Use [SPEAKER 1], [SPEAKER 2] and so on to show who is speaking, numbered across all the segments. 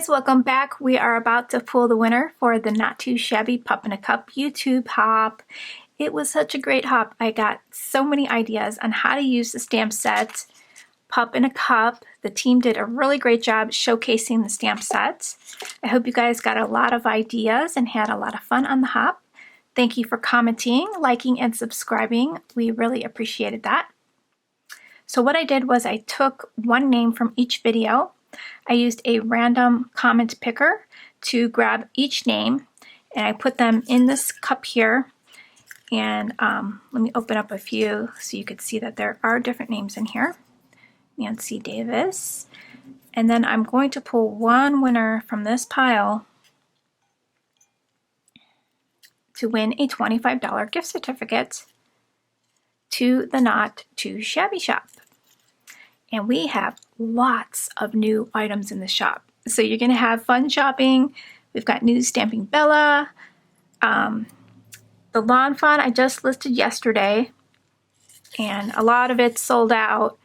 [SPEAKER 1] guys, welcome back. We are about to pull the winner for the Not Too Shabby Pup in a Cup YouTube hop. It was such a great hop. I got so many ideas on how to use the stamp set Pup in a Cup. The team did a really great job showcasing the stamp set. I hope you guys got a lot of ideas and had a lot of fun on the hop. Thank you for commenting, liking, and subscribing. We really appreciated that. So what I did was I took one name from each video. I used a random comment picker to grab each name, and I put them in this cup here. And let me open up a few so you could see that there are different names in here. Nancy Davis. And then I'm going to pull one winner from this pile to win a $25 gift certificate to the Not Too Shabby shop. And we have lots of new items in the shop. So you're going to have fun shopping. We've got new Stamping Bella. The Lawn Fawn I just listed yesterday. And a lot of it's sold out.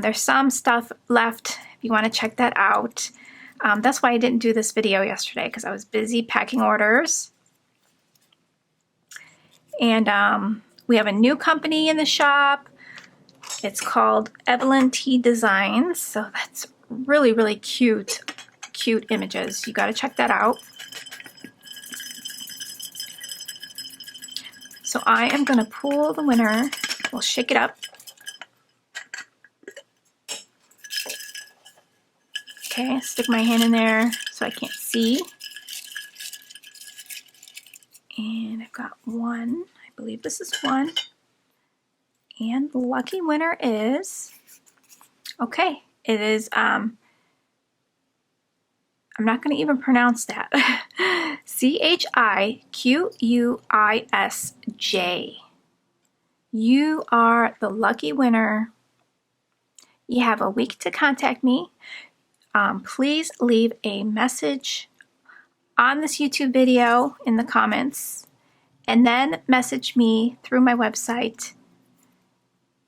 [SPEAKER 1] There's some stuff left if you want to check that out. That's why I didn't do this video yesterday, because I was busy packing orders. And we have a new company in the shop. It's called Evelyn T Designs. So that's really, really cute images. You got to check that out. So I am going to pull the winner. We'll shake it up. Okay, stick my hand in there so I can't see. And I've got one. I believe this is one. And the lucky winner is, okay, it is, I'm not going to even pronounce that. Chiquisj. You are the lucky winner. You have a week to contact me. Please leave a message on this YouTube video in the comments, and then message me through my website,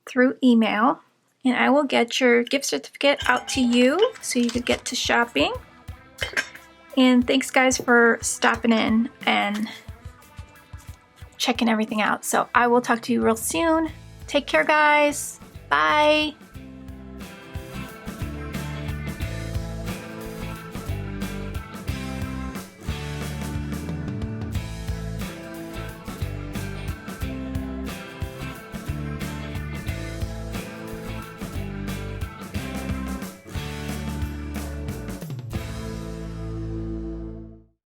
[SPEAKER 1] through email, and I will get your gift certificate out to you so you could get to shopping. And thanks guys for stopping in and checking everything out. So I will talk to you real soon. Take care guys. Bye.